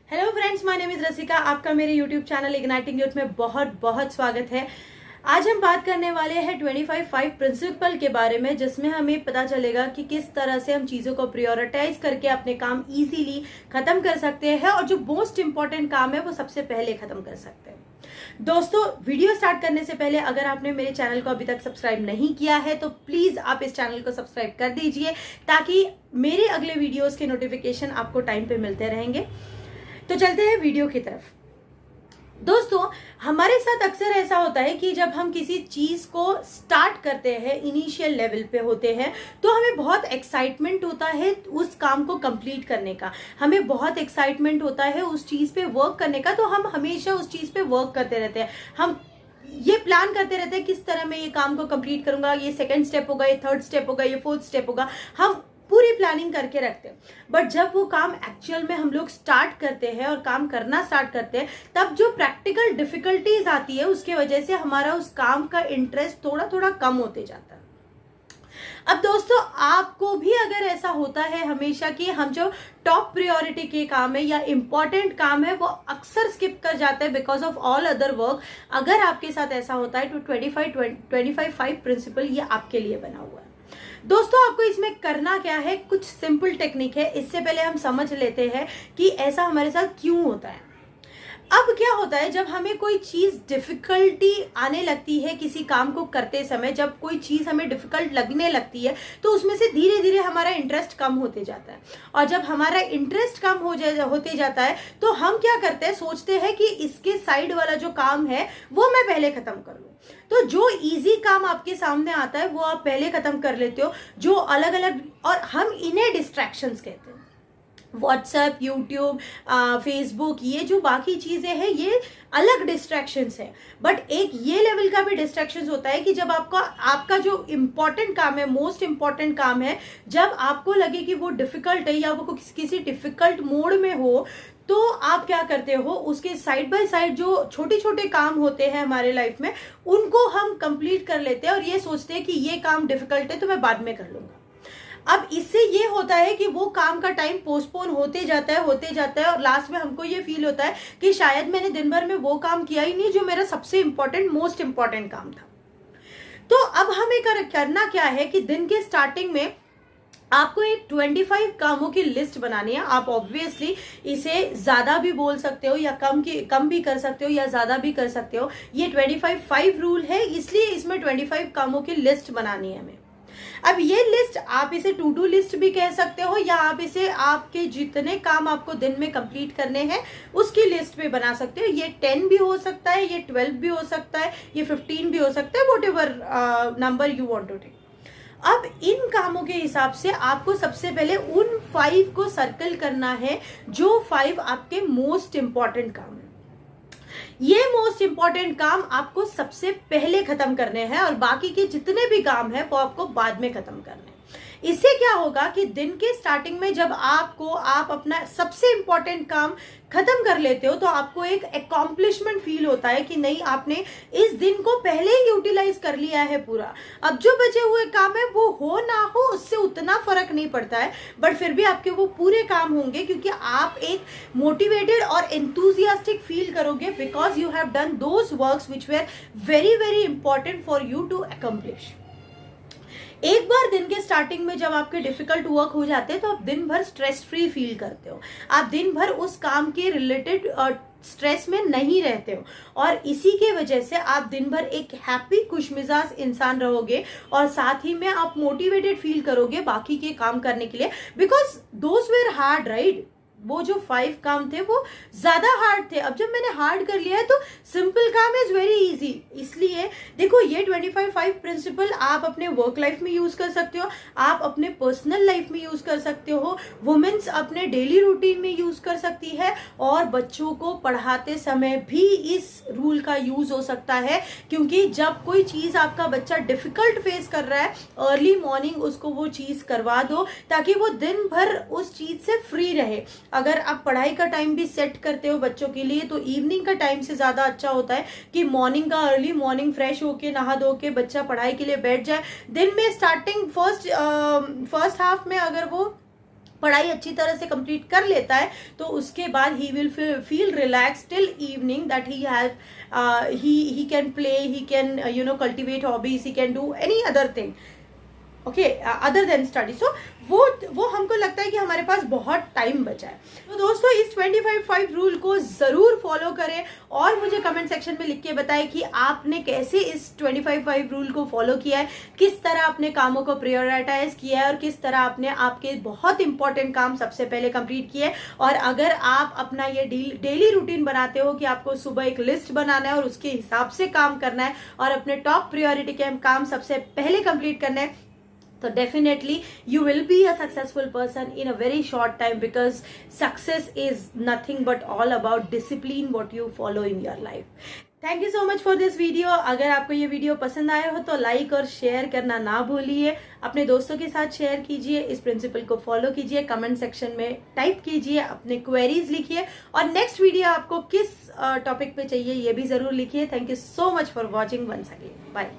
Hello friends, my name is Rasika. आपका मेरे YouTube channel igniting youth में बहुत बहुत स्वागत है। आज हम बात करने वाले हैं 25 प्रिंसिपल के बारे में, जिसमें हमें पता चलेगा कि किस तरह से हम चीज़ों को प्रायोरिटाइज करके अपने काम इजीली खत्म कर सकते हैं और जो मोस्ट इंपॉर्टेंट काम है वो सबसे पहले खत्म कर सकते हैं। दोस्तों, वीडियो स्टार्ट करने से पहले अगर आपने मेरे चैनल को अभी तक सब्सक्राइब नहीं किया है तो प्लीज आप इस चैनल को सब्सक्राइब कर दीजिए, ताकि मेरे अगले वीडियोस के नोटिफिकेशन आपको टाइम पे मिलते रहेंगे। तो चलते हैं वीडियो की तरफ। दोस्तों, हमारे साथ अक्सर ऐसा होता है कि जब हम किसी चीज को स्टार्ट करते हैं, इनिशियल लेवल पे होते हैं, तो हमें बहुत एक्साइटमेंट होता है उस काम को कंप्लीट करने का। हमें बहुत एक्साइटमेंट होता है उस चीज पे वर्क करने का, तो हम हमेशा उस चीज पे वर्क करते रहते हैं। हम ये प्लान करते रहते हैं किस तरह मैं ये काम को कंप्लीट करूंगा, ये सेकंड स्टेप होगा, ये थर्ड स्टेप होगा, ये फोर्थ स्टेप होगा। हम पूरी प्लानिंग करके रखते हैं, बट जब वो काम एक्चुअल में हम लोग स्टार्ट करते हैं और काम करना स्टार्ट करते हैं, तब जो प्रैक्टिकल डिफिकल्टीज आती है उसके वजह से हमारा उस काम का इंटरेस्ट थोड़ा थोड़ा कम होते जाता है। अब दोस्तों, आपको भी अगर ऐसा होता है हमेशा कि हम जो टॉप प्रायोरिटी के काम है या इंपॉर्टेंट काम है वो अक्सर स्किप कर जाते हैं because of all other work, अगर आपके साथ ऐसा होता है तो 25 प्रिंसिपल ये आपके लिए बना हुआ है। दोस्तों, आपको इसमें करना क्या है, कुछ सिंपल टेक्निक है। इससे पहले हम समझ लेते हैं कि ऐसा हमारे साथ क्यों होता है। अब क्या होता है, जब हमें कोई चीज डिफिकल्टी आने लगती है किसी काम को करते समय, जब कोई चीज हमें डिफिकल्ट लगने लगती है तो उसमें से धीरे धीरे हमारा इंटरेस्ट कम होते जाता है। और जब हमारा इंटरेस्ट कम होते जाता है तो हम क्या करते हैं, सोचते हैं कि इसके साइड वाला जो काम है वो मैं पहले खत्म कर लूं। तो जो इजी काम आपके सामने आता है वो आप पहले खत्म कर लेते हो, जो अलग अलग, और हम इन्हें डिस्ट्रैक्शंस कहते हैं। व्हाट्सएप, यूट्यूब, फेसबुक, ये जो बाकी चीजें हैं ये अलग डिस्ट्रैक्शंस है। बट एक ये लेवल का भी डिस्ट्रैक्शंस होता है कि जब आपका जो इम्पोर्टेंट काम है, मोस्ट इम्पोर्टेंट काम है, जब आपको लगे कि वो डिफिकल्ट है या वो किसी डिफिकल्ट मोड में हो, तो आप क्या करते हो, उसके साइड बाय साइड जो छोटे छोटे काम होते हैं हमारे लाइफ में, उनको हम कंप्लीट कर लेते हैं और ये सोचते हैं कि ये काम डिफिकल्ट है तो मैं बाद में कर लूंगा। अब इससे ये होता है कि वो काम का टाइम पोस्टपोन होते जाता है और लास्ट में हमको ये फील होता है कि शायद मैंने दिन भर में वो काम किया ही नहीं जो मेरा सबसे इंपॉर्टेंट, मोस्ट इंपॉर्टेंट काम था। तो अब हमें करना क्या है कि दिन के स्टार्टिंग में आपको एक 25 कामों की लिस्ट बनानी है। आप ऑब्वियसली इसे ज्यादा भी बोल सकते हो या कम भी कर सकते हो या ज्यादा भी कर सकते हो। ये 25 रूल है, इसलिए इसमें 25 कामों की लिस्ट बनानी है हमें। अब ये लिस्ट, आप इसे टू डू लिस्ट भी कह सकते हो या आप इसे आपके जितने काम आपको दिन में कंप्लीट करने हैं उसकी लिस्ट में बना सकते हो। ये 10 भी हो सकता है, ये 12 भी हो सकता है, ये 15 भी हो सकता है, whatever number you want to take. अब इन कामों के हिसाब से आपको सबसे पहले उन 5 को सर्कल करना है जो 5 आपके मोस्ट इंपॉर्टेंट काम है। ये मोस्ट इंपॉर्टेंट काम आपको सबसे पहले खत्म करने हैं और बाकी के जितने भी काम है वो आपको बाद में खत्म करने हैं। इससे क्या होगा कि दिन के स्टार्टिंग में जब आप अपना सबसे इंपॉर्टेंट काम खत्म कर लेते हो तो आपको एक अकॉम्प्लिशमेंट फील होता है कि नहीं, आपने इस दिन को पहले ही यूटिलाइज कर लिया है पूरा। अब जो बचे हुए काम है वो हो ना हो उससे उतना फर्क नहीं पड़ता है, बट फिर भी आपके वो पूरे काम होंगे क्योंकि आप एक मोटिवेटेड और एंथुजियास्टिक फील करोगे because you have done those works which were very very important for you to accomplish. एक बार दिन के स्टार्टिंग में जब आपके डिफिकल्ट वर्क हो जाते हैं तो आप दिन भर स्ट्रेस फ्री फील करते हो, आप दिन भर उस काम के रिलेटेड स्ट्रेस में नहीं रहते हो और इसी के वजह से आप दिन भर एक हैप्पी, खुशमिजाज इंसान रहोगे और साथ ही में आप मोटिवेटेड फील करोगे बाकी के काम करने के लिए, because those were hard, right. वो जो 5 काम थे वो ज्यादा हार्ड थे। अब जब मैंने हार्ड कर लिया है तो सिंपल काम इज वेरी इजी। इसलिए देखो, ये 25 प्रिंसिपल आप अपने वर्क लाइफ में यूज कर सकते हो, आप अपने पर्सनल लाइफ में यूज कर सकते हो, वुमेन्स अपने डेली रूटीन में यूज कर सकती है और बच्चों को पढ़ाते समय भी इस रूल का यूज हो सकता है। क्योंकि जब कोई चीज आपका बच्चा डिफिकल्ट फेस कर रहा है, अर्ली मॉर्निंग उसको वो चीज करवा दो ताकि वो दिन भर उस चीज से फ्री रहे। अगर आप पढ़ाई का टाइम भी सेट करते हो बच्चों के लिए तो इवनिंग का टाइम से ज्यादा अच्छा होता है कि मॉर्निंग का, अर्ली मॉर्निंग फ्रेश होके नहा धो के बच्चा पढ़ाई के लिए बैठ जाए। दिन में स्टार्टिंग फर्स्ट हाफ में अगर वो पढ़ाई अच्छी तरह से कंप्लीट कर लेता है तो उसके बाद ही will feel relax till evening that he have he can play, he can cultivate hobbies, he can do any other thing okay other than study. So वो हमको लगता है कि हमारे पास बहुत टाइम बचा है. तो दोस्तों इस 25-5 रूल को जरूर फॉलो करें और मुझे कमेंट सेक्शन में लिख के बताएं कि आपने कैसे इस 25-5 रूल को फॉलो किया है, किस तरह अपने कामों को प्रायोरिटाइज किया है और किस तरह आपने आपके बहुत इंपॉर्टेंट काम सबसे पहले कंप्लीट किए. और अगर आप अपना ये डेली रूटीन बनाते हो कि आपको सुबह एक लिस्ट बनाना है और उसके हिसाब से काम करना है और अपने टॉप प्रायोरिटी के काम सबसे पहले कंप्लीट करना है, so definitely you will be a successful person in a very short time, because success is nothing but all about discipline what you follow in your life. Thank you so much for this video. अगर आपको ये video पसंद आया हो तो like और share करना ना भूलिए. अपने दोस्तों के साथ शेयर कीजिए, इस प्रिंसिपल को फॉलो कीजिए, कमेंट सेक्शन में टाइप कीजिए, अपने क्वेरीज लिखिए और नेक्स्ट वीडियो आपको किस टॉपिक पे चाहिए ये भी जरूर लिखिए. Thank you so much for watching once again. Bye.